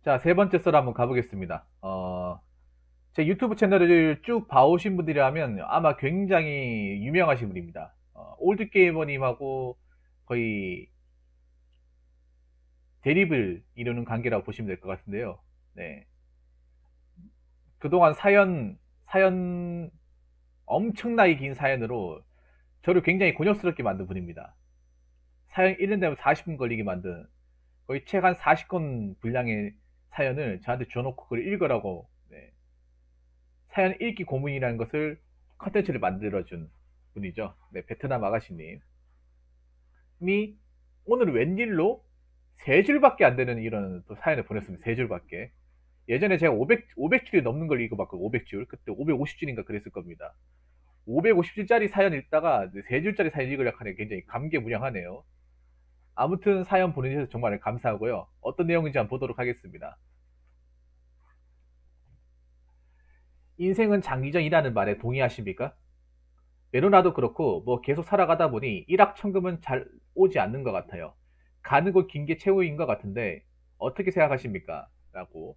자, 세 번째 썰 한번 가보겠습니다. 제 유튜브 채널을 쭉 봐오신 분들이라면 아마 굉장히 유명하신 분입니다. 올드게이머님하고 거의 대립을 이루는 관계라고 보시면 될 것 같은데요. 네. 그동안 사연, 엄청나게 긴 사연으로 저를 굉장히 곤욕스럽게 만든 분입니다. 사연 1년 되면 40분 걸리게 만든 거의 책 한 40권 분량의 사연을 저한테 줘놓고 그걸 읽으라고, 네. 사연 읽기 고문이라는 것을 컨텐츠를 만들어준 분이죠. 네, 베트남 아가씨님이 오늘 웬일로 세 줄밖에 안 되는 이런 또 사연을 보냈습니다. 세 줄밖에. 예전에 제가 500줄이 넘는 걸 읽어봤고, 500줄. 그때 550줄인가 그랬을 겁니다. 550줄짜리 사연 읽다가 세 줄짜리 사연 읽으려고 하니 굉장히 감개무량하네요. 아무튼 사연 보내주셔서 정말 감사하고요. 어떤 내용인지 한번 보도록 하겠습니다. 인생은 장기전이라는 말에 동의하십니까? 메로나도 그렇고 뭐 계속 살아가다 보니 일확천금은 잘 오지 않는 것 같아요. 가는 곳 긴 게 최후인 것 같은데 어떻게 생각하십니까? 라고.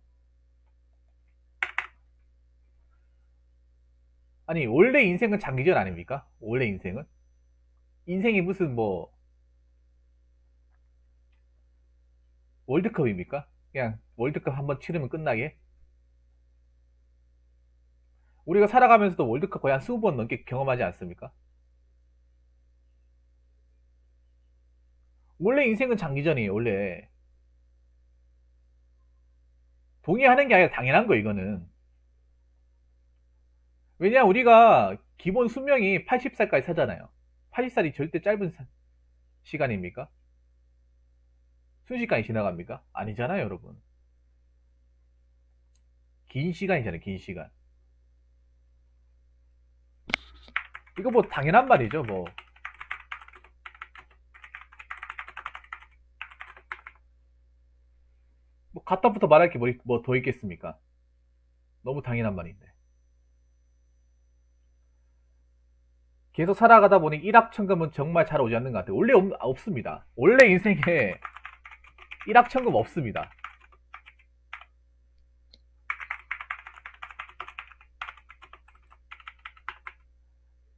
아니 원래 인생은 장기전 아닙니까? 원래 인생이 무슨 뭐 월드컵입니까? 그냥 월드컵 한번 치르면 끝나게? 우리가 살아가면서도 월드컵 거의 한 20번 넘게 경험하지 않습니까? 원래 인생은 장기전이에요. 원래 동의하는 게 아니라 당연한 거 이거는. 왜냐 우리가 기본 수명이 80살까지 사잖아요. 80살이 절대 짧은 시간입니까? 순식간에 지나갑니까? 아니잖아요, 여러분. 긴 시간이잖아요, 긴 시간. 이거 뭐 당연한 말이죠, 뭐. 뭐 갖다부터 말할 게 뭐 더 있겠습니까? 너무 당연한 말인데. 계속 살아가다 보니 일확천금은 정말 잘 오지 않는 것 같아요. 원래 없습니다. 원래 인생에 일확천금 없습니다.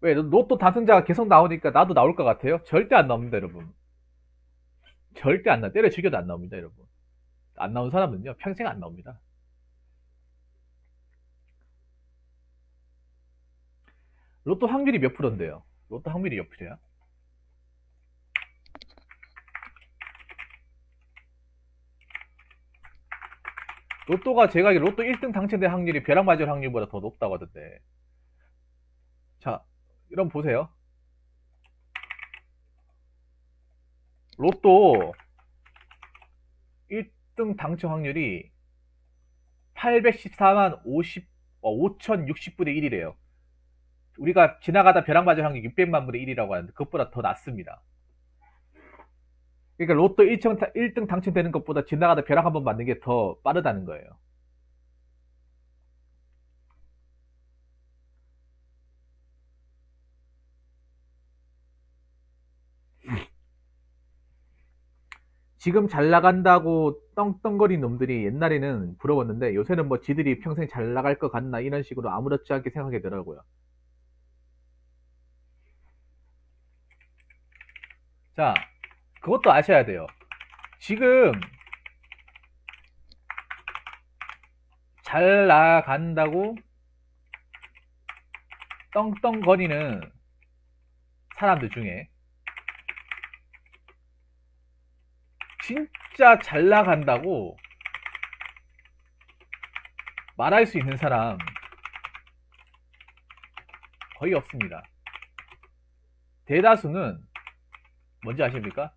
왜 로또 당첨자가 계속 나오니까 나도 나올 것 같아요? 절대 안 나옵니다, 여러분. 절대 안 때려 죽여도 안 나옵니다, 여러분. 안 나온 사람은요, 평생 안 나옵니다. 로또 확률이 몇 프로인데요? 로또 확률이 몇 프로야? 로또가 제가 알기로 로또 1등 당첨될 확률이 벼락 맞을 확률보다 더 높다고 하던데. 자, 이런 보세요. 로또 1등 당첨 확률이 814만 5060분의 1이래요. 우리가 지나가다 벼락 맞을 확률 600만 분의 1이라고 하는데 그것보다 더 낮습니다. 그러니까 로또 1등 당첨되는 것보다 지나가다 벼락 한 번 맞는 게 더 빠르다는 거예요. 지금 잘 나간다고 떵떵거린 놈들이 옛날에는 부러웠는데 요새는 뭐 지들이 평생 잘 나갈 것 같나 이런 식으로 아무렇지 않게 생각하게 되더라고요. 자, 그것도 아셔야 돼요. 지금 잘 나간다고 떵떵거리는 사람들 중에 진짜 잘 나간다고 말할 수 있는 사람 거의 없습니다. 대다수는 뭔지 아십니까?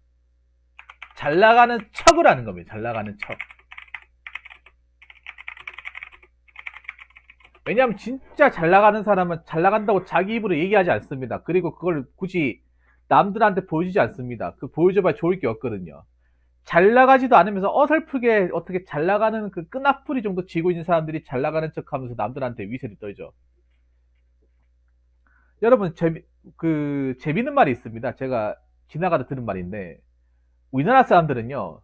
잘 나가는 척을 하는 겁니다. 잘 나가는 척. 왜냐하면 진짜 잘 나가는 사람은 잘 나간다고 자기 입으로 얘기하지 않습니다. 그리고 그걸 굳이 남들한테 보여주지 않습니다. 그 보여줘봐야 좋을 게 없거든요. 잘 나가지도 않으면서 어설프게 어떻게 잘 나가는 그 끈앞풀이 정도 쥐고 있는 사람들이 잘 나가는 척 하면서 남들한테 위세를 떨죠. 여러분, 재밌는 말이 있습니다. 제가 지나가다 들은 말인데, 우리나라 사람들은요,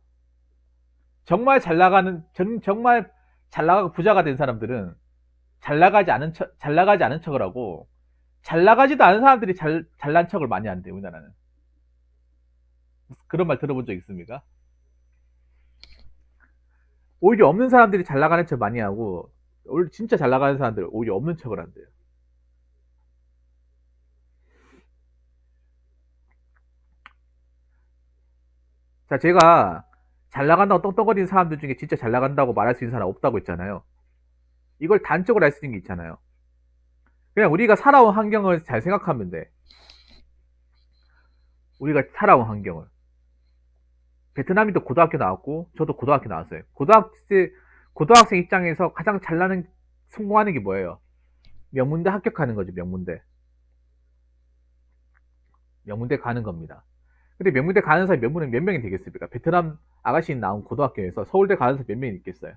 정말 잘 나가는, 정말 잘 나가고 부자가 된 사람들은 잘 나가지 않은 척을 하고, 잘 나가지도 않은 사람들이 잘난 척을 많이 한대요, 우리나라는. 그런 말 들어본 적 있습니까? 오히려 없는 사람들이 잘 나가는 척 많이 하고, 오히려 진짜 잘 나가는 사람들 오히려 없는 척을 한대요. 자, 제가 잘 나간다고 떵떵거리는 사람들 중에 진짜 잘 나간다고 말할 수 있는 사람 없다고 했잖아요. 이걸 단적으로 할 수 있는 게 있잖아요. 그냥 우리가 살아온 환경을 잘 생각하면 돼. 우리가 살아온 환경을. 베트남이도 고등학교 나왔고, 저도 고등학교 나왔어요. 고등학생 입장에서 가장 성공하는 게 뭐예요? 명문대 합격하는 거죠, 명문대. 명문대 가는 겁니다. 근데 명문대 가는 사람이 몇 명이 되겠습니까? 베트남 아가씨 나온 고등학교에서 서울대 가는 사람이 몇 명이 있겠어요?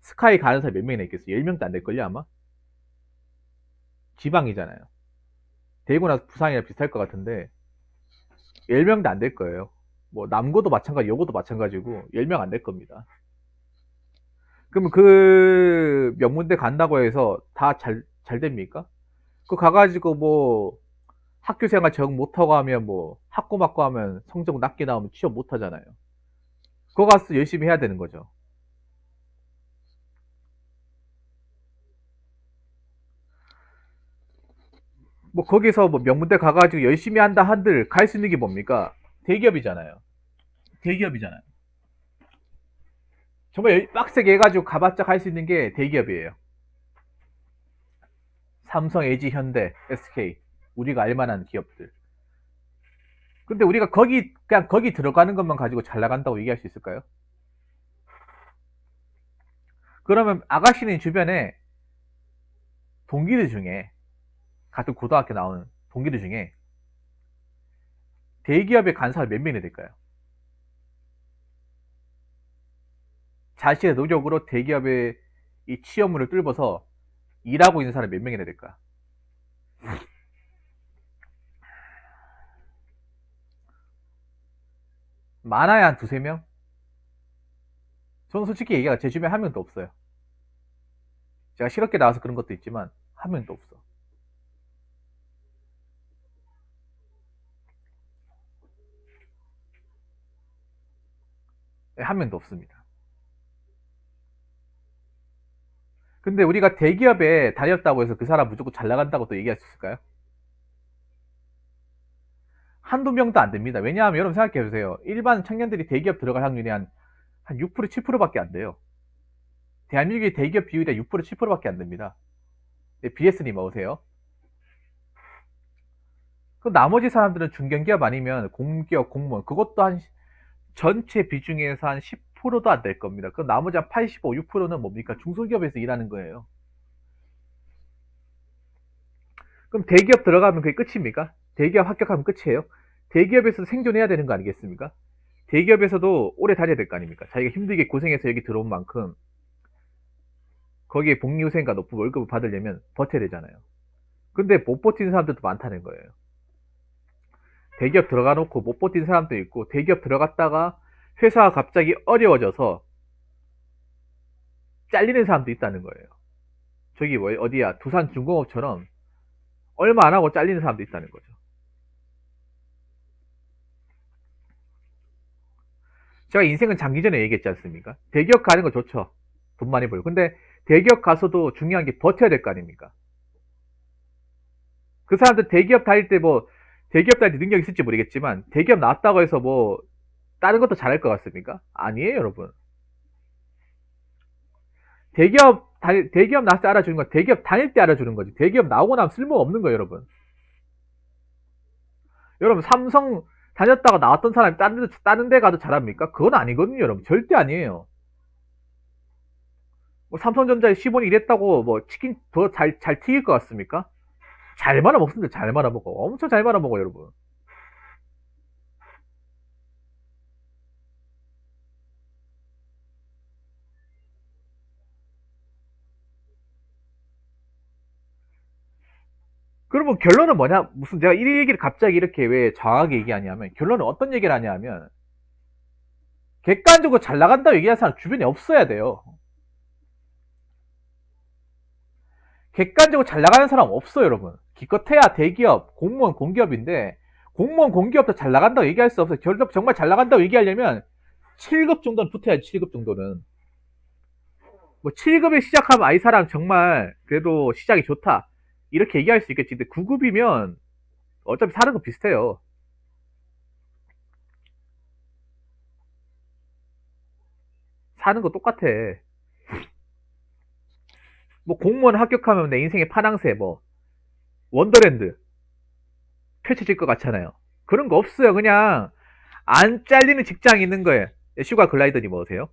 스카이 가는 사람이 몇 명이나 있겠어요? 10명도 안 될걸요, 아마? 지방이잖아요. 대구나 부산이나 비슷할 것 같은데, 10명도 안 될 거예요. 뭐, 남고도 마찬가지, 여고도 마찬가지고, 10명 안 될 겁니다. 그러면 그 명문대 간다고 해서 다 잘 됩니까? 그 가가지고 뭐, 학교 생활 적응 못하고 하면 뭐, 학고 맞고 하면 성적 낮게 나오면 취업 못 하잖아요. 그거 가서 열심히 해야 되는 거죠. 뭐, 거기서 뭐 명문대 가가지고 열심히 한다 한들 갈 수 있는 게 뭡니까? 대기업이잖아요. 대기업이잖아요. 정말 빡세게 해가지고 가봤자 갈 수 있는 게 대기업이에요. 삼성, LG, 현대, SK. 우리가 알만한 기업들. 근데 우리가 그냥 거기 들어가는 것만 가지고 잘 나간다고 얘기할 수 있을까요? 그러면 아가씨는 주변에 동기들 중에, 같은 고등학교 나오는 동기들 중에 대기업에 간 사람 몇 명이 될까요? 자신의 노력으로 대기업의 이 취업문을 뚫어서 일하고 있는 사람 몇 명이나 될까? 많아야 한 두세 명? 저는 솔직히 얘기가 제 주변에 한 명도 없어요. 제가 실업계 나와서 그런 것도 있지만 한 명도 없어. 네, 한 명도 없습니다. 근데 우리가 대기업에 다녔다고 해서 그 사람 무조건 잘 나간다고 또 얘기할 수 있을까요? 한두 명도 안 됩니다. 왜냐하면 여러분 생각해 보세요. 일반 청년들이 대기업 들어갈 확률이 한 6%, 7%밖에 안 돼요. 대한민국의 대기업 비율이 6%, 7%밖에 안 됩니다. 네, BS님 어오세요? 그 나머지 사람들은 중견기업 아니면 공기업, 공무원, 그것도 한 전체 비중에서 한 10%도 안 될 겁니다. 그 나머지 한 85, 6%는 뭡니까? 중소기업에서 일하는 거예요. 그럼 대기업 들어가면 그게 끝입니까? 대기업 합격하면 끝이에요? 대기업에서 생존해야 되는 거 아니겠습니까? 대기업에서도 오래 다녀야 될 거 아닙니까? 자기가 힘들게 고생해서 여기 들어온 만큼 거기에 복리후생과 높은 월급을 받으려면 버텨야 되잖아요. 근데 못 버티는 사람들도 많다는 거예요. 대기업 들어가 놓고 못 버티는 사람도 있고, 대기업 들어갔다가 회사가 갑자기 어려워져서 잘리는 사람도 있다는 거예요. 저기 뭐 어디야, 두산중공업처럼 얼마 안 하고 잘리는 사람도 있다는 거죠. 제가 인생은 장기 전에 얘기했지 않습니까? 대기업 가는 거 좋죠. 돈 많이 벌고. 근데 대기업 가서도 중요한 게 버텨야 될 거 아닙니까? 그 사람들 대기업 다닐 때 뭐, 대기업 다닐 때 능력 있을지 모르겠지만, 대기업 나왔다고 해서 뭐, 다른 것도 잘할 것 같습니까? 아니에요, 여러분. 대기업 나왔을 때 알아주는 건 대기업 다닐 때 알아주는 거지. 대기업 나오고 나면 쓸모가 없는 거예요, 여러분. 여러분, 삼성 다녔다가 나왔던 사람이 다른 데 가도 잘합니까? 그건 아니거든요, 여러분. 절대 아니에요. 뭐 삼성전자에 10원이 이랬다고 뭐 치킨 더 잘 튀길 것 같습니까? 잘 말아먹습니다. 잘 말아먹어. 엄청 잘 말아먹어, 여러분. 그러면 결론은 뭐냐? 무슨 내가 이 얘기를 갑자기 이렇게 왜 정확하게 얘기하냐면, 결론은 어떤 얘기를 하냐면, 객관적으로 잘 나간다고 얘기하는 사람 주변에 없어야 돼요. 객관적으로 잘 나가는 사람 없어요, 여러분. 기껏해야 대기업, 공무원, 공기업인데 공무원, 공기업도 잘 나간다고 얘기할 수 없어요. 정말 잘 나간다고 얘기하려면 7급 정도는 붙어야지. 7급 정도는. 뭐 7급에 시작하면 이 사람 정말 그래도 시작이 좋다 이렇게 얘기할 수 있겠지. 근데 9급이면 어차피 사는 거 비슷해요. 사는 거 똑같아. 뭐 공무원 합격하면 내 인생의 파낭새 뭐 원더랜드 펼쳐질 것 같잖아요. 그런 거 없어요. 그냥 안 잘리는 직장이 있는 거예요. 슈가 글라이더니 뭐세요?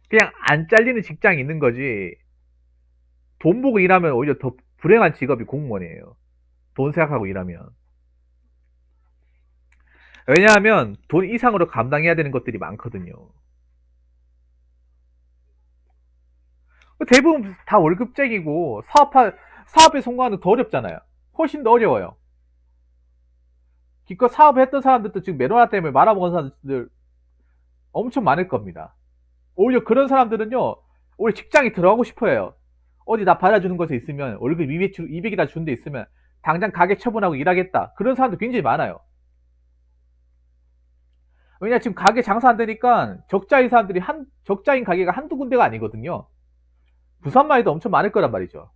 그냥 안 잘리는 직장이 있는 거지. 돈 보고 일하면 오히려 더 불행한 직업이 공무원이에요. 돈 생각하고 일하면. 왜냐하면 돈 이상으로 감당해야 되는 것들이 많거든요. 대부분 다 월급쟁이고 사업에 성공하는 더 어렵잖아요. 훨씬 더 어려워요. 기껏 사업을 했던 사람들도 지금 메로나 때문에 말아먹은 사람들 엄청 많을 겁니다. 오히려 그런 사람들은요, 오히려 직장에 들어가고 싶어해요. 어디 나 받아주는 곳에 있으면 월급 200이나 주는 데 있으면 당장 가게 처분하고 일하겠다. 그런 사람도 굉장히 많아요. 왜냐 지금 가게 장사 안 되니까 적자인 가게가 한두 군데가 아니거든요. 부산만 해도 엄청 많을 거란 말이죠.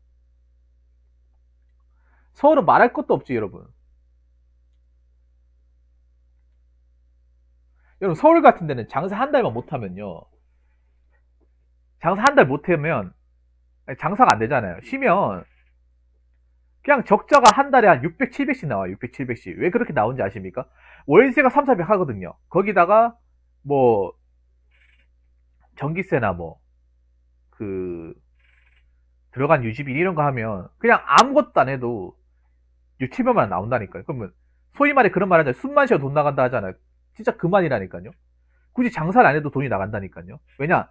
서울은 말할 것도 없지, 여러분. 여러분, 서울 같은 데는 장사 한 달만 못하면요. 장사 한 달 못하면 장사가 안 되잖아요. 쉬면 그냥 적자가 한 달에 한 600, 700씩 나와요. 600, 700씩. 왜 그렇게 나오는지 아십니까? 월세가 3, 400 하거든요. 거기다가 뭐 전기세나 뭐 그 들어간 유지비 이런 거 하면 그냥 아무것도 안 해도 6, 700만 원 나온다니까요. 그러면 소위 말해 그런 말 하잖아요. 숨만 쉬어 돈 나간다 하잖아요. 진짜 그 말이라니까요. 굳이 장사를 안 해도 돈이 나간다니까요. 왜냐?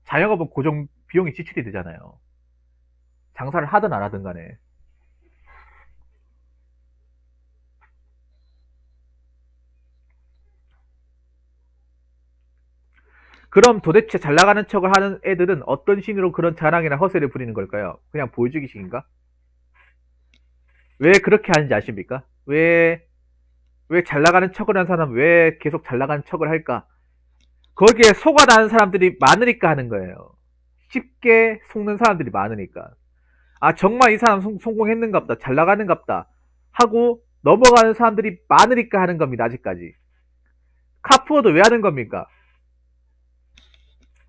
자영업은 고정 비용이 지출이 되잖아요. 장사를 하든 안 하든 간에. 그럼 도대체 잘 나가는 척을 하는 애들은 어떤 신으로 그런 자랑이나 허세를 부리는 걸까요? 그냥 보여주기식인가? 왜 그렇게 하는지 아십니까? 왜 잘 나가는 척을 하는 사람은 왜 계속 잘 나가는 척을 할까? 거기에 속아나는 사람들이 많으니까 하는 거예요. 쉽게 속는 사람들이 많으니까. 아, 정말 이 사람 성공했는갑다. 잘 나가는갑다. 하고 넘어가는 사람들이 많으니까 하는 겁니다. 아직까지. 카푸어도 왜 하는 겁니까?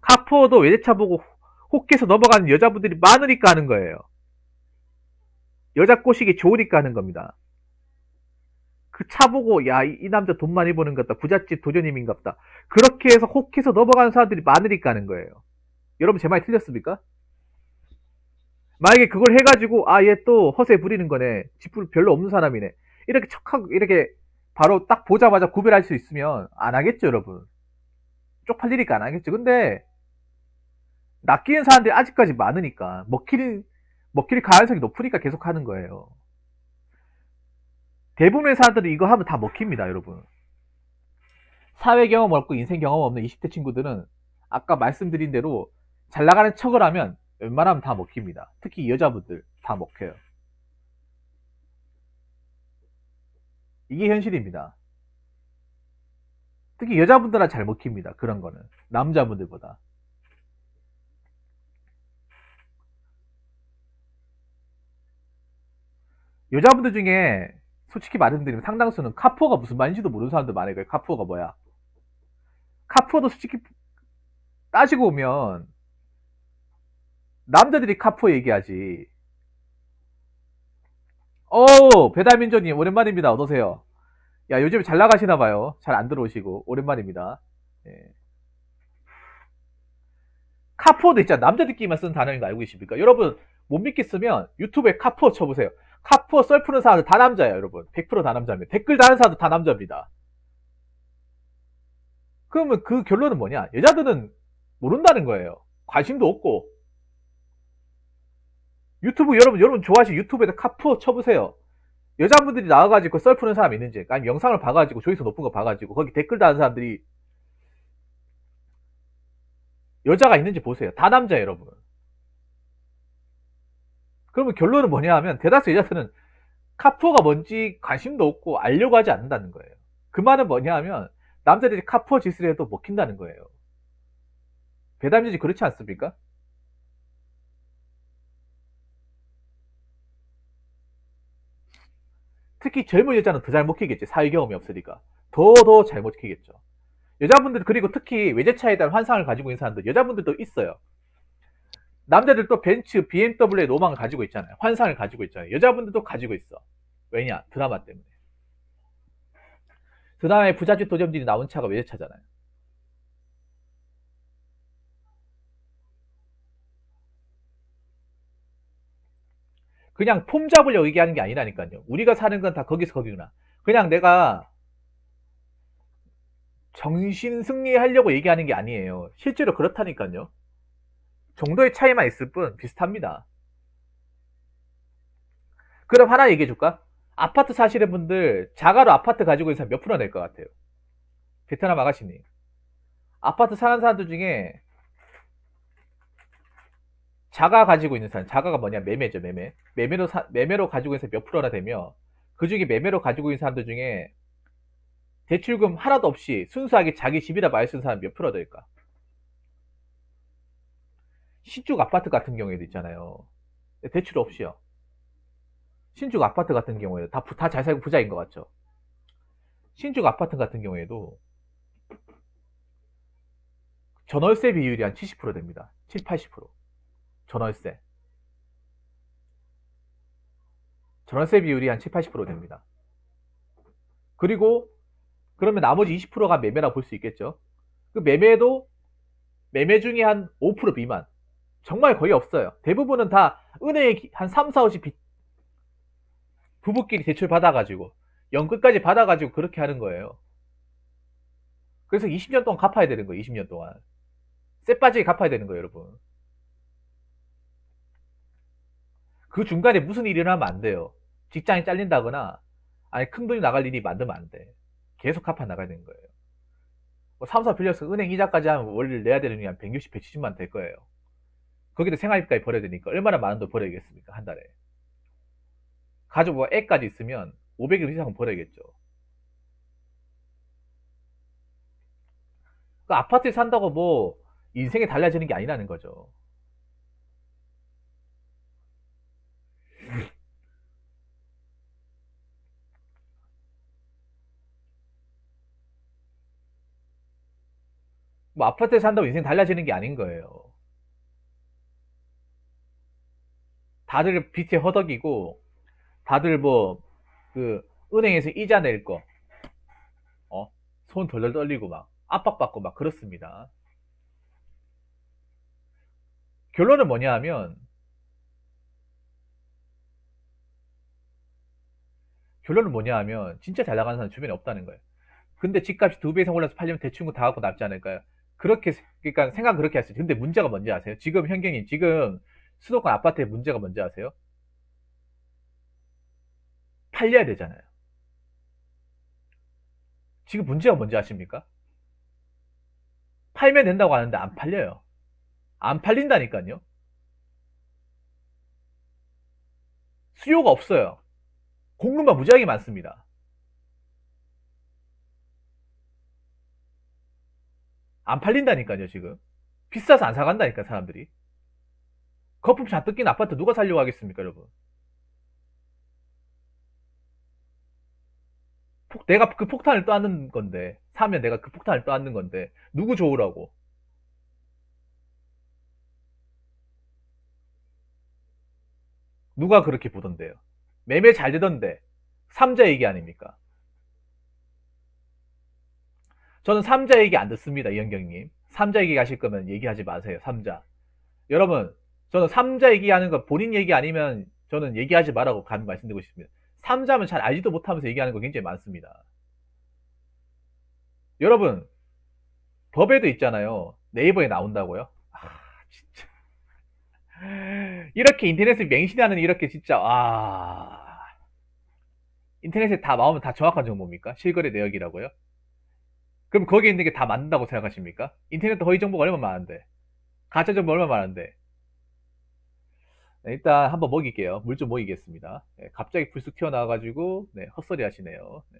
카푸어도 외제차 보고 혹해서 넘어가는 여자분들이 많으니까 하는 거예요. 여자 꼬시기 좋으니까 하는 겁니다. 그 차 보고 이 남자 돈 많이 버는 것 같다. 부잣집 도련님인갑다. 그렇게 해서 혹해서 넘어가는 사람들이 많으니까 하는 거예요. 여러분 제 말이 틀렸습니까? 만약에 그걸 해가지고 얘 또 허세 부리는 거네. 집 별로 없는 사람이네. 이렇게 척하고 이렇게 바로 딱 보자마자 구별할 수 있으면 안 하겠죠, 여러분. 쪽팔리니까 안 하겠죠. 근데 낚이는 사람들이 아직까지 많으니까 먹힐 가능성이 높으니까 계속 하는 거예요. 대부분의 사람들은 이거 하면 다 먹힙니다, 여러분. 사회 경험 없고 인생 경험 없는 20대 친구들은 아까 말씀드린 대로 잘 나가는 척을 하면 웬만하면 다 먹힙니다. 특히 여자분들 다 먹혀요. 이게 현실입니다. 특히 여자분들은 잘 먹힙니다. 그런 거는 남자분들보다. 여자분들 중에 솔직히 말씀드리면 상당수는 카푸어가 무슨 말인지도 모르는 사람들 많아요. 카푸어가 뭐야? 카푸어도 솔직히 따지고 보면 남자들이 카푸어 얘기하지. 배달민조님 오랜만입니다. 어서오세요. 야, 요즘 잘 나가시나봐요. 잘 안 들어오시고 오랜만입니다. 예. 카푸어도 있잖아. 남자들끼리만 쓰는 단어인 거 알고 계십니까? 여러분 못 믿겠으면 유튜브에 카푸어 쳐보세요. 카푸어 썰 푸는 사람들 다 남자예요, 여러분. 100% 다 남자입니다. 댓글 다는 사람들 다 남자입니다. 그러면 그 결론은 뭐냐? 여자들은 모른다는 거예요. 관심도 없고. 유튜브 여러분 좋아하시는 유튜브에다 카푸어 쳐보세요. 여자분들이 나와가지고 썰 푸는 사람 있는지, 아니면 영상을 봐가지고 조회수 높은 거 봐가지고 거기 댓글 다는 사람들이 여자가 있는지 보세요. 다 남자예요, 여러분. 그러면 결론은 뭐냐 하면 대다수 여자들은 카푸어가 뭔지 관심도 없고 알려고 하지 않는다는 거예요. 그 말은 뭐냐 하면 남자들이 카푸어 짓을 해도 먹힌다는 거예요. 배달민지 그렇지 않습니까? 특히 젊은 여자는 더 잘 먹히겠지. 사회 경험이 없으니까. 더 잘 먹히겠죠. 여자분들, 그리고 특히 외제차에 대한 환상을 가지고 있는 사람들, 여자분들도 있어요. 남자들도 벤츠, BMW의 로망을 가지고 있잖아요. 환상을 가지고 있잖아요. 여자분들도 가지고 있어. 왜냐? 드라마 때문에. 드라마에 부잣집 도점들이 나온 차가 외제차잖아요. 그냥 폼 잡으려고 얘기하는 게 아니라니까요. 우리가 사는 건 다 거기서 거기구나. 그냥 내가 정신 승리하려고 얘기하는 게 아니에요. 실제로 그렇다니까요. 정도의 차이만 있을 뿐 비슷합니다. 그럼 하나 얘기해 줄까? 아파트 사시는 분들 자가로 아파트 가지고 있는 사람 몇 프로 낼 것 같아요? 베트남 아가씨님. 아파트 사는 사람들 중에 자가 가지고 있는 사람, 자가가 뭐냐? 매매죠, 매매. 매매로 가지고 있는 사람 몇 프로나 되며, 그 중에 매매로 가지고 있는 사람들 중에 대출금 하나도 없이 순수하게 자기 집이라 말 쓰는 사람 몇 프로 될까? 신축 아파트 같은 경우에도 있잖아요. 대출 없이요. 신축 아파트 같은 경우에도 다 잘 살고 부자인 것 같죠? 신축 아파트 같은 경우에도 전월세 비율이 한 70% 됩니다. 7, 80%. 전월세. 전월세 비율이 한 7, 80% 됩니다. 그리고 그러면 나머지 20%가 매매라고 볼 수 있겠죠. 그 매매도 매매 중에 한 5% 미만. 정말 거의 없어요. 대부분은 다 은행에 한 3, 4, 50 부부끼리 대출 받아가지고 연끝까지 받아가지고 그렇게 하는 거예요. 그래서 20년 동안 갚아야 되는 거예요. 20년 동안. 쎄 빠지게 갚아야 되는 거예요, 여러분. 그 중간에 무슨 일이 일어나면 안 돼요. 직장이 잘린다거나 아니 큰 돈이 나갈 일이 만들면 안 돼. 계속 갚아 나가야 되는 거예요. 뭐 사무소 빌려서 은행 이자까지 하면 월를 내야 되는 게 한 160, 170만 될 거예요. 거기다 생활비까지 벌어야 되니까 얼마나 많은 돈 벌어야겠습니까? 한 달에. 가족 뭐 애까지 있으면 500일 이상은 벌어야겠죠. 그 아파트에 산다고 뭐 인생이 달라지는 게 아니라는 거죠. 뭐 아파트에 산다고 인생 달라지는 게 아닌 거예요. 다들 빚에 허덕이고 다들 뭐 그 은행에서 이자 낼 거, 손 덜덜 떨리고 막 압박받고 막 그렇습니다. 결론은 뭐냐 하면 진짜 잘 나가는 사람 주변에 없다는 거예요. 근데 집값이 2배 이상 올라서 팔려면 대충 다 갖고 남지 않을까요? 그렇게 그러니까 생각 그렇게 하세요. 근데 문제가 뭔지 아세요? 지금 현경님 지금 수도권 아파트의 문제가 뭔지 아세요? 팔려야 되잖아요. 지금 문제가 뭔지 아십니까? 팔면 된다고 하는데 안 팔려요. 안 팔린다니까요. 수요가 없어요. 공급만 무지하게 많습니다. 안 팔린다니까요, 지금. 비싸서 안 사간다니까, 사람들이. 거품 잔뜩 낀 아파트 누가 살려고 하겠습니까, 여러분? 내가 그 폭탄을 또 안는 건데, 사면 내가 그 폭탄을 또 안는 건데, 누구 좋으라고? 누가 그렇게 보던데요? 매매 잘 되던데, 삼자 얘기 아닙니까? 저는 삼자 얘기 안 듣습니다, 이현경님. 삼자 얘기 가실 거면 얘기하지 마세요, 삼자. 여러분, 저는 삼자 얘기하는 거 본인 얘기 아니면 저는 얘기하지 말라고 감히 말씀드리고 싶습니다. 삼자면 잘 알지도 못하면서 얘기하는 거 굉장히 많습니다. 여러분, 법에도 있잖아요. 네이버에 나온다고요? 아, 진짜. 이렇게 인터넷을 맹신하는 이렇게 진짜, 인터넷에 다 나오면 다 정확한 정보입니까? 실거래 내역이라고요? 그럼 거기에 있는 게 다 맞는다고 생각하십니까? 인터넷 허위 정보가 얼마나 많은데. 가짜 정보 얼마 많은데. 네, 일단 한번 먹일게요. 물 좀 먹이겠습니다. 네, 갑자기 불쑥 튀어나와가지고, 네, 헛소리 하시네요. 네,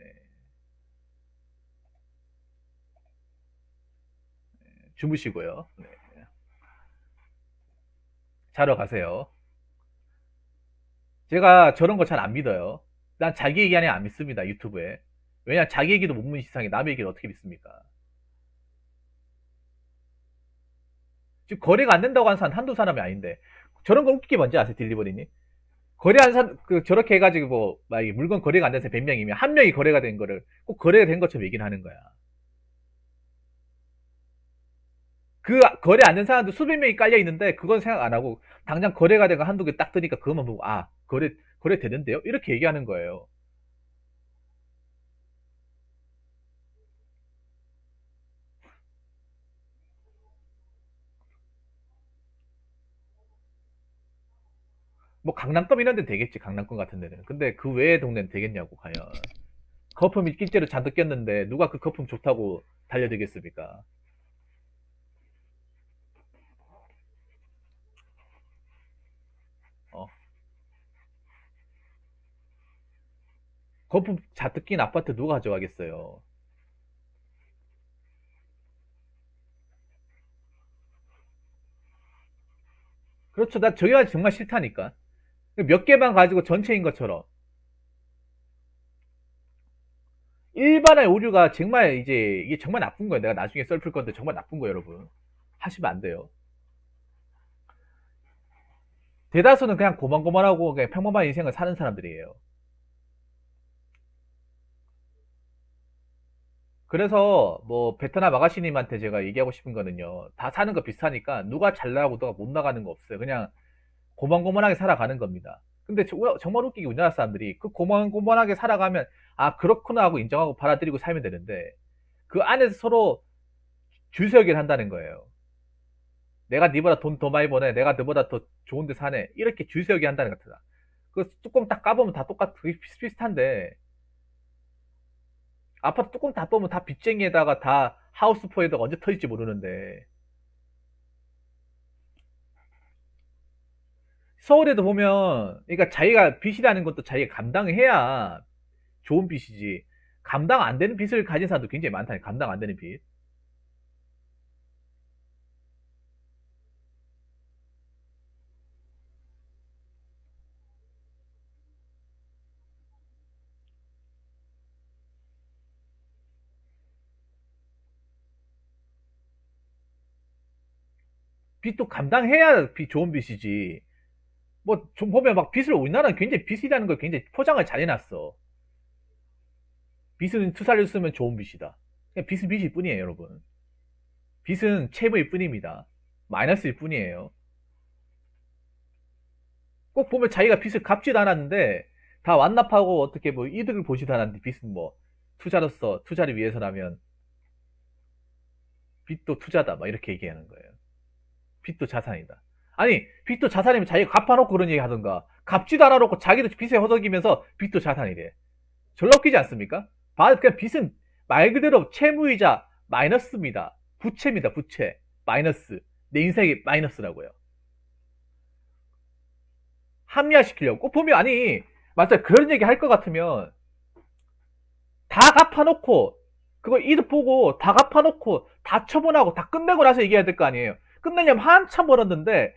주무시고요. 네, 자러 가세요. 제가 저런 거 잘 안 믿어요. 난 자기 얘기 아니면 안 믿습니다. 유튜브에. 왜냐, 자기 얘기도 못 믿는 세상에 남의 얘기를 어떻게 믿습니까? 지금 거래가 안 된다고 하는 사람 한두 사람이 아닌데. 저런 거 웃기게 뭔지 아세요, 딜리버리님? 거래한 사람, 저렇게 해가지고, 뭐, 만약에 물건 거래가 안 돼서 100명이면 한 명이 거래가 된 거를 꼭 거래가 된 것처럼 얘기를 하는 거야. 그 거래 안 된 사람도 수백 명이 깔려 있는데 그건 생각 안 하고 당장 거래가 된 거 한두 개 딱 뜨니까 그것만 보고 아 거래 되는데요? 이렇게 얘기하는 거예요. 뭐 강남권 이런 데는 되겠지, 강남권 같은 데는. 근데 그 외의 동네는 되겠냐고 과연. 거품이 낄째로 잔뜩 꼈는데 누가 그 거품 좋다고 달려들겠습니까? 어, 거품 잔뜩 낀 아파트 누가 가져가겠어요? 그렇죠. 나 저기 아직 정말 싫다니까. 몇 개만 가지고 전체인 것처럼. 일반의 오류가 정말 이제 이게 정말 나쁜 거예요. 내가 나중에 썰풀 건데 정말 나쁜 거예요, 여러분. 하시면 안 돼요. 대다수는 그냥 고만고만하고 그냥 평범한 인생을 사는 사람들이에요. 그래서 뭐 베트남 아가씨님한테 제가 얘기하고 싶은 거는요. 다 사는 거 비슷하니까 누가 잘 나가고 누가 못 나가는 거 없어요. 그냥 고만고만하게 살아가는 겁니다. 근데 정말 웃기게 우리나라 사람들이 그 고만고만하게 살아가면 아 그렇구나 하고 인정하고 받아들이고 살면 되는데 그 안에서 서로 줄서기를 한다는 거예요. 내가 니보다 돈 더 많이 버네. 내가 너보다 더 좋은 데 사네. 이렇게 줄서기 한다는 것 같아. 그 뚜껑 딱 까보면 다 비슷비슷한데 아파트 뚜껑 다 보면 다 빚쟁이에다가 다 하우스포에다가 언제 터질지 모르는데 서울에도 보면 그러니까 자기가 빚이라는 것도 자기가 감당을 해야 좋은 빚이지 감당 안 되는 빚을 가진 사람도 굉장히 많다니 감당 안 되는 빚 빚도 감당해야 좋은 빚이지 뭐 좀 보면 막 빚을 우리나라는 굉장히 빚이라는 걸 굉장히 포장을 잘 해놨어 빚은 투자를 쓰면 좋은 빚이다 그냥 빚은 빚일 뿐이에요 여러분 빚은 채무일 뿐입니다 마이너스일 뿐이에요 꼭 보면 자기가 빚을 갚지도 않았는데 다 완납하고 어떻게 뭐 이득을 보지도 않았는데 빚은 뭐 투자로서 투자를 위해서라면 빚도 투자다 막 이렇게 얘기하는 거예요. 빚도 자산이다. 아니 빚도 자산이면 자기가 갚아놓고 그런 얘기 하던가 갚지도 않아놓고 자기도 빚에 허덕이면서 빚도 자산이래. 졸라 웃기지 않습니까? 그냥 빚은 말 그대로 채무이자 마이너스입니다. 부채입니다. 부채 마이너스 내 인생이 마이너스라고요. 합리화시키려고 꼭 보면 아니 맞아 그런 얘기 할 것 같으면 다 갚아놓고 그거 이득 보고 다 갚아놓고 다 처분하고 다 끝내고 나서 얘기해야 될 거 아니에요. 끝내려면 한참 벌었는데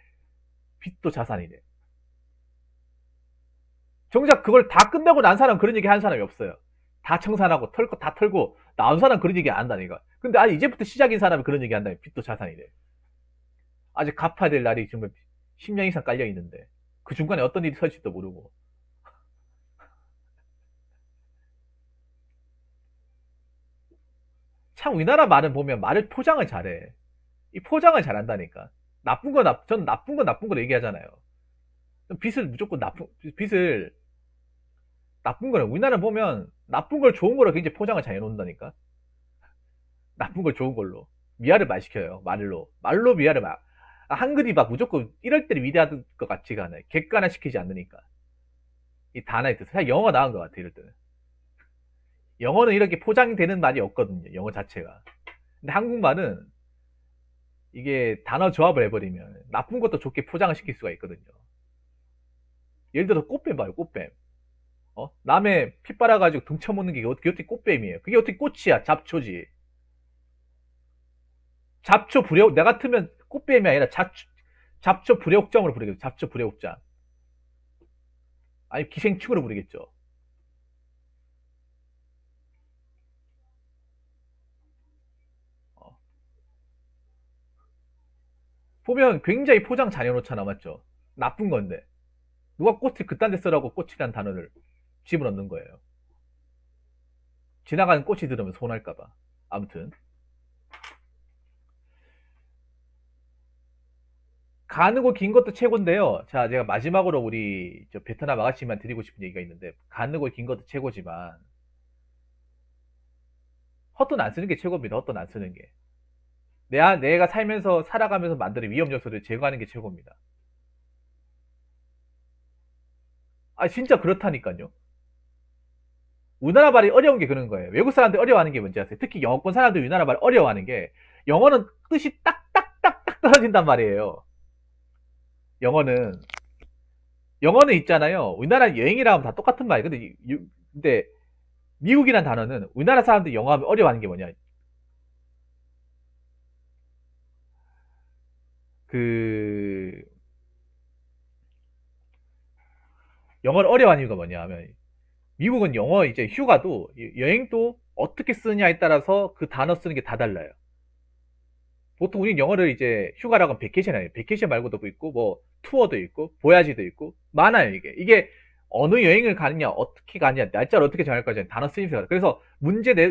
빚도 자산이래. 정작 그걸 다 끝내고 난 사람 그런 얘기 하는 사람이 없어요. 다 청산하고 털 거 다 털고 나온 사람 그런 얘기 안 한다니까. 근데 아니 이제부터 시작인 사람이 그런 얘기 한다니 빚도 자산이래. 아직 갚아야 될 날이 정말 10년 이상 깔려 있는데 그 중간에 어떤 일이 설지도 모르고 참 우리나라 말은 보면 말을 포장을 잘해. 이 포장을 잘한다니까. 나쁜 거 전 나쁜 거 나쁜 걸 얘기하잖아요. 빚을 무조건 빚을 나쁜 거는 우리나라 보면 나쁜 걸 좋은 거로 굉장히 포장을 잘 해놓는다니까. 나쁜 걸 좋은 걸로 미아를 말 시켜요. 말로 미아를 말. 한글이 막 무조건 이럴 때는 위대한 것 같지가 않아요. 객관화 시키지 않으니까 이 단어의 뜻. 사실 영어가 나은 것 같아 이럴 때는. 영어는 이렇게 포장되는 말이 없거든요. 영어 자체가. 근데 한국말은 이게 단어 조합을 해버리면 나쁜 것도 좋게 포장을 시킬 수가 있거든요. 예를 들어 꽃뱀 봐요, 꽃뱀. 남의 피 빨아가지고 등쳐먹는 게 어떻게 꽃뱀이에요? 그게 어떻게 꽃이야? 잡초지. 잡초 불효, 내 같으면 꽃뱀이 아니라 잡초 불효옥장으로 부르겠죠. 잡초 불효옥장. 아니, 기생충으로 부르겠죠. 어. 보면 굉장히 포장 잘 해놓잖아, 맞죠? 나쁜 건데. 누가 꽃을 그딴 데 쓰라고 꽃이란 단어를 집어넣는 거예요. 지나가는 꽃이 들으면 손할까봐. 아무튼. 가느고 긴 것도 최고인데요. 자, 제가 마지막으로 우리 저 베트남 아가씨만 드리고 싶은 얘기가 있는데, 가느고 긴 것도 최고지만, 헛돈 안 쓰는 게 최고입니다. 헛돈 안 쓰는 게. 내가 살면서, 살아가면서 만드는 위험 요소를 제거하는 게 최고입니다. 아, 진짜 그렇다니까요. 우리나라 말이 어려운 게 그런 거예요. 외국 사람들 어려워하는 게 뭔지 아세요? 특히 영어권 사람들 우리나라 말 어려워하는 게, 영어는 뜻이 딱딱딱딱 떨어진단 말이에요. 영어는. 영어는 있잖아요. 우리나라 여행이라 하면 다 똑같은 말이에요. 근데 미국이란 단어는 우리나라 사람들이 영어하면 어려워하는 게 뭐냐. 그, 영어를 어려워하는 이유가 뭐냐 하면, 미국은 영어 이제 휴가도, 여행도 어떻게 쓰느냐에 따라서 그 단어 쓰는 게 다 달라요. 보통 우리는 영어를 이제 휴가라고 하면 베케이션이에요. 베케이션 말고도 있고, 뭐, 투어도 있고, 보야지도 있고, 많아요, 이게. 이게 어느 여행을 가느냐, 어떻게 가느냐, 날짜를 어떻게 정할 거냐, 단어 쓰임새가. 그래서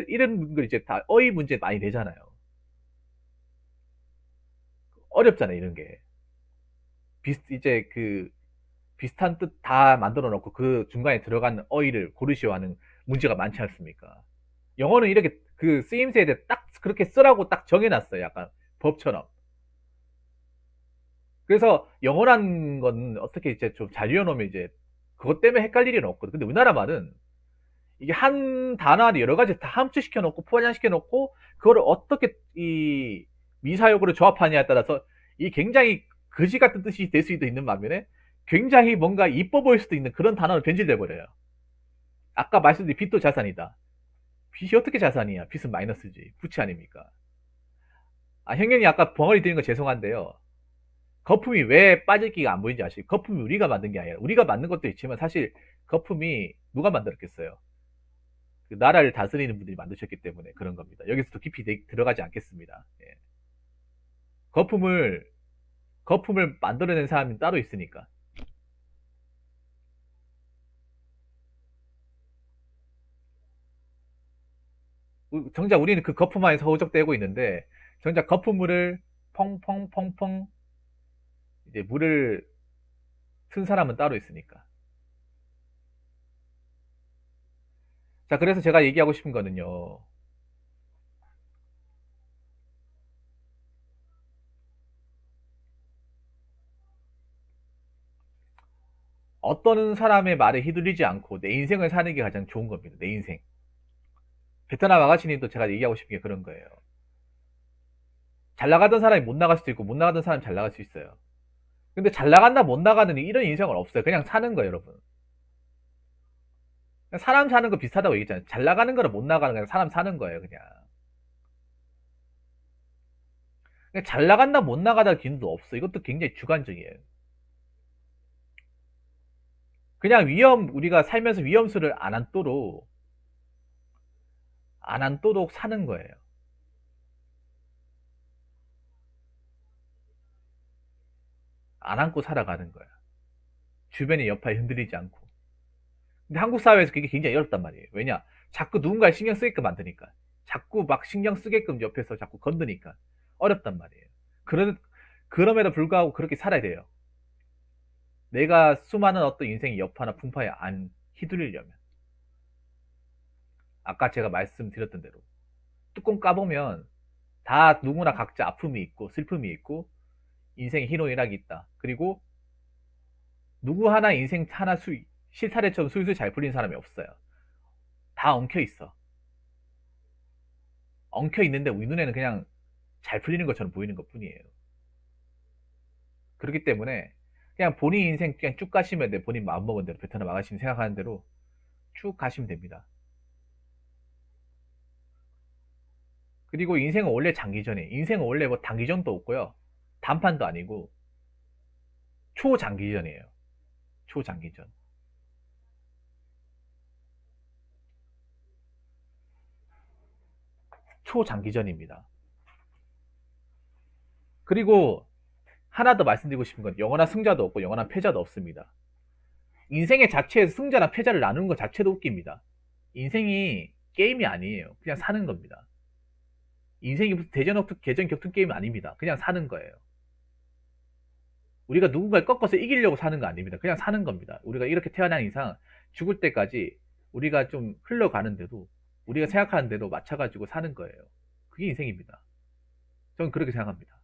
이런 걸 이제 다 어휘 문제 많이 되잖아요. 어렵잖아요, 이런 게. 이제 비슷한 뜻 다 만들어 놓고 그 중간에 들어간 어휘를 고르시오 하는 문제가 많지 않습니까? 영어는 이렇게 그 쓰임새에 대해 딱 그렇게 쓰라고 딱 정해놨어요. 약간 법처럼. 그래서 영어란 건 어떻게 이제 좀 잘 이어놓으면 이제 그것 때문에 헷갈릴 일은 없거든. 근데 우리나라 말은 이게 한 단어를 여러 가지 다 함축시켜 놓고 포장시켜 놓고 그거를 어떻게 이 미사역으로 조합하냐에 따라서 이 굉장히 거지 같은 뜻이 될 수도 있는 반면에 굉장히 뭔가 이뻐 보일 수도 있는 그런 단어를 변질돼 버려요. 아까 말씀드린 빚도 자산이다. 빚이 어떻게 자산이야? 빚은 마이너스지. 부채 아닙니까? 아, 형님이 아까 벙어리 드린 거 죄송한데요. 거품이 왜 빠질기가 안 보이는지 아시죠? 거품이 우리가 만든 게 아니라 우리가 만든 것도 있지만 사실 거품이 누가 만들었겠어요? 그 나라를 다스리는 분들이 만드셨기 때문에 그런 겁니다. 여기서 더 깊이 들어가지 않겠습니다. 예. 거품을 거품을 만들어낸 사람이 따로 있으니까. 정작 우리는 그 거품 안에서 허우적대고 있는데 정작 거품물을 펑펑펑펑 이제 물을 튼 사람은 따로 있으니까. 자, 그래서 제가 얘기하고 싶은 거는요. 어떤 사람의 말에 휘둘리지 않고 내 인생을 사는 게 가장 좋은 겁니다. 내 인생. 베트남 아가씨님도 제가 얘기하고 싶은 게 그런 거예요. 잘 나가던 사람이 못 나갈 수도 있고 못 나가던 사람이 잘 나갈 수 있어요. 근데 잘 나간다 못 나가는 이런 인생은 없어요. 그냥 사는 거예요, 여러분. 그냥 사람 사는 거 비슷하다고 얘기했잖아요. 잘 나가는 거랑 못 나가는 거랑 사람 사는 거예요, 그냥. 그냥 잘 나간다 못 나가다 기준도 없어. 이것도 굉장히 주관적이에요. 그냥 우리가 살면서 위험수를 안 안도록 사는 거예요. 안 안고 살아가는 거야. 주변의 여파에 흔들리지 않고. 근데 한국 사회에서 그게 굉장히 어렵단 말이에요. 왜냐? 자꾸 누군가에 신경 쓰게끔 만드니까. 자꾸 막 신경 쓰게끔 옆에서 자꾸 건드니까. 어렵단 말이에요. 그럼에도 불구하고 그렇게 살아야 돼요. 내가 수많은 어떤 인생의 여파나 풍파에 안 휘둘리려면. 아까 제가 말씀드렸던 대로. 뚜껑 까보면 다 누구나 각자 아픔이 있고 슬픔이 있고 인생의 희노애락이 있다. 그리고 누구 하나 인생 하나 실타래처럼 술술 잘 풀린 사람이 없어요. 다 엉켜 있어. 엉켜 있는데 우리 눈에는 그냥 잘 풀리는 것처럼 보이는 것 뿐이에요. 그렇기 때문에 그냥 본인 인생 그냥 쭉 가시면 돼. 본인 마음먹은 대로 베트남 아가씨 생각하는 대로 쭉 가시면 됩니다. 그리고 인생은 원래 장기전이에요. 인생은 원래 뭐 단기전도 없고요. 단판도 아니고 초장기전이에요. 초장기전. 초장기전입니다. 그리고 하나 더 말씀드리고 싶은 건 영원한 승자도 없고 영원한 패자도 없습니다. 인생의 자체에서 승자나 패자를 나누는 것 자체도 웃깁니다. 인생이 게임이 아니에요. 그냥 사는 겁니다. 인생이 무슨 대전 격투 게임이 아닙니다. 그냥 사는 거예요. 우리가 누군가를 꺾어서 이기려고 사는 거 아닙니다. 그냥 사는 겁니다. 우리가 이렇게 태어난 이상 죽을 때까지 우리가 좀 흘러가는데도 우리가 생각하는 대로 맞춰가지고 사는 거예요. 그게 인생입니다. 저는 그렇게 생각합니다.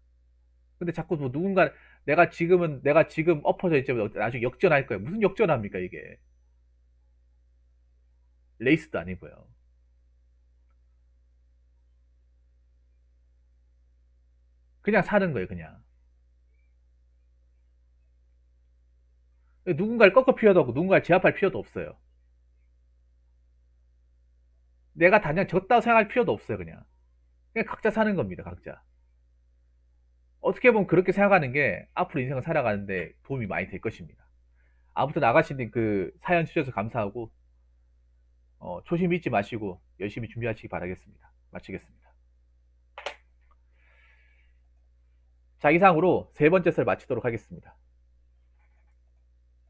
근데 자꾸 뭐 누군가 내가 지금 엎어져 있지만 나중에 역전할 거예요. 무슨 역전합니까 이게? 레이스도 아니고요. 그냥 사는 거예요, 그냥. 누군가를 꺾을 필요도 없고 누군가를 제압할 필요도 없어요. 내가 단연 졌다고 생각할 필요도 없어요, 그냥. 그냥 각자 사는 겁니다, 각자. 어떻게 보면 그렇게 생각하는 게 앞으로 인생을 살아가는데 도움이 많이 될 것입니다. 아무튼 아가씨님 그 사연 주셔서 감사하고 초심 잊지 마시고 열심히 준비하시기 바라겠습니다. 마치겠습니다. 자, 이상으로 세 번째 썰 마치도록 하겠습니다.